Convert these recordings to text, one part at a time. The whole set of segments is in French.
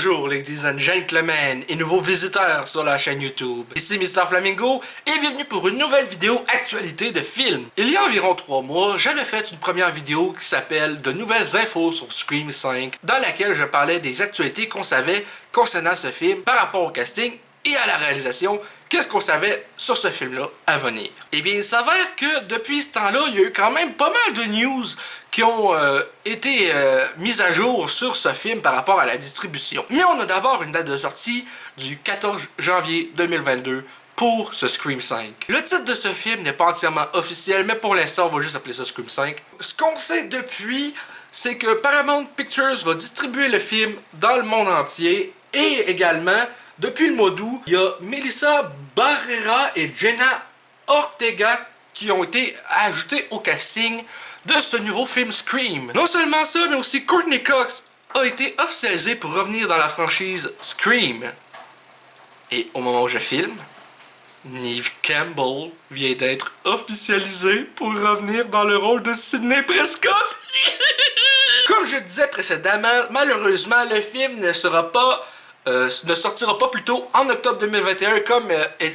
Bonjour ladies and gentlemen et nouveaux visiteurs sur la chaîne YouTube. Ici Mr Flamingo et bienvenue pour une nouvelle vidéo actualité de film. Il y a environ 3 mois, j'avais fait une première vidéo qui s'appelle De nouvelles infos sur Scream 5, dans laquelle je parlais des actualités qu'on savait concernant ce film par rapport au casting et à la réalisation. Qu'est-ce qu'on savait sur ce film-là à venir? Eh bien, il s'avère que depuis ce temps-là, il y a eu quand même pas mal de news qui ont été mises à jour sur ce film par rapport à la distribution. Mais on a d'abord une date de sortie du 14 janvier 2022 pour ce Scream 5. Le titre de ce film n'est pas entièrement officiel, mais pour l'instant, on va juste appeler ça Scream 5. Ce qu'on sait depuis, c'est que Paramount Pictures va distribuer le film dans le monde entier et également, depuis le mois d'août, il y a Melissa Barrera et Jenna Ortega qui ont été ajoutés au casting de ce nouveau film Scream. Non seulement ça, mais aussi Courtney Cox a été officialisée pour revenir dans la franchise Scream. Et au moment où je filme, Neve Campbell vient d'être officialisée pour revenir dans le rôle de Sidney Prescott. Comme je disais précédemment, malheureusement, le film ne sortira pas plus tôt en octobre 2021 comme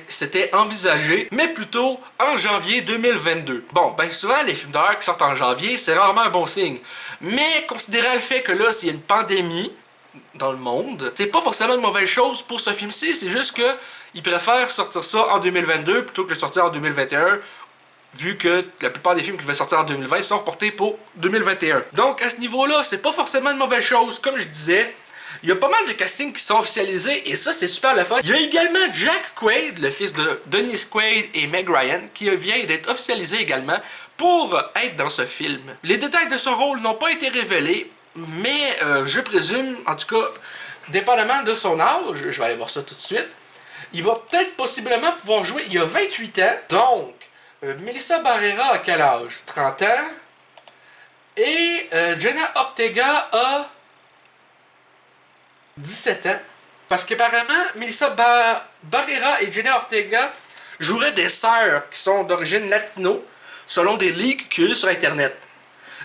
c'était envisagé, mais plutôt en janvier 2022. Bon, ben souvent les films d'horreur qui sortent en janvier, c'est rarement un bon signe. Mais considérant le fait que là, s'il y a une pandémie dans le monde, c'est pas forcément une mauvaise chose pour ce film-ci, c'est juste que ils préfèrent sortir ça en 2022 plutôt que de le sortir en 2021. Vu que la plupart des films qui vont sortir en 2020 sont reportés pour 2021. Donc à ce niveau-là, c'est pas forcément une mauvaise chose. Comme je disais, il y a pas mal de castings qui sont officialisés et ça c'est super le fun. Il y a également Jack Quaid, le fils de Dennis Quaid et Meg Ryan, qui vient d'être officialisé également pour être dans ce film. Les détails de son rôle n'ont pas été révélés, mais je présume, en tout cas, dépendamment de son âge, je vais aller voir ça tout de suite, il va peut-être possiblement pouvoir jouer, il a 28 ans, donc Melissa Barrera a quel âge? 30 ans. Et Jenna Ortega a 17 ans. Parce qu'apparemment, Melissa Barrera et Jenna Ortega joueraient des sœurs qui sont d'origine latino, selon des leaks qu'il y a eu sur Internet.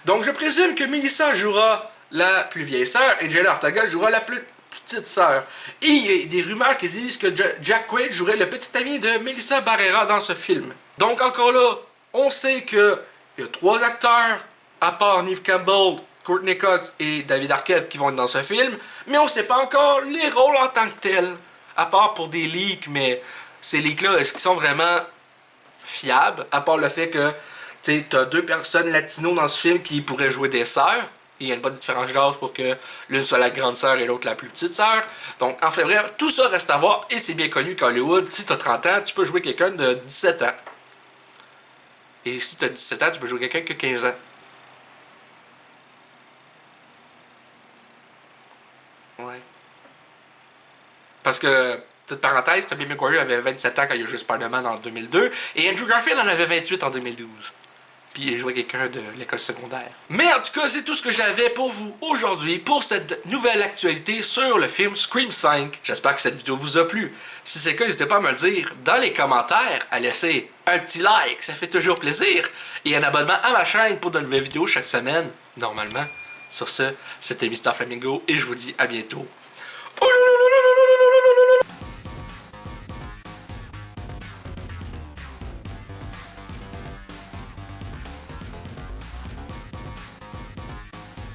Donc je présume que Melissa jouera la plus vieille sœur et Jenna Ortega jouera la plus petite sœur. Et il y a des rumeurs qui disent que Jack Quaid jouerait le petit ami de Melissa Barrera dans ce film. Donc encore là, on sait qu'il y a 3 acteurs, à part Neve Campbell, Courtney Cox et David Arquette qui vont être dans ce film, mais on sait pas encore les rôles en tant que tels, à part pour des leaks, mais ces leaks-là, est-ce qu'ils sont vraiment fiables, à part le fait que tu as 2 personnes latinos dans ce film qui pourraient jouer des sœurs, et il y a une bonne différence d'âge pour que l'une soit la grande sœur et l'autre la plus petite sœur. Donc, en fait, bref, tout ça reste à voir, et c'est bien connu qu'à Hollywood, si tu as 30 ans, tu peux jouer quelqu'un de 17 ans. Et si tu as 17 ans, tu peux jouer quelqu'un qui a 15 ans. Ouais. Parce que, petite parenthèse, Tobey Maguire avait 27 ans quand il a joué Spider-Man en 2002, et Andrew Garfield en avait 28 en 2012. Puis il jouait quelqu'un de l'école secondaire. Mais en tout cas, c'est tout ce que j'avais pour vous aujourd'hui pour cette nouvelle actualité sur le film Scream 5. J'espère que cette vidéo vous a plu. Si c'est le cas, n'hésitez pas à me le dire dans les commentaires, à laisser un petit like, ça fait toujours plaisir, et un abonnement à ma chaîne pour de nouvelles vidéos chaque semaine, normalement. Sur ce, c'était Mr Flamingo, et je vous dis à bientôt.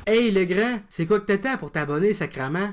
Hey le grand, c'est quoi que t'attends pour t'abonner, sacrament?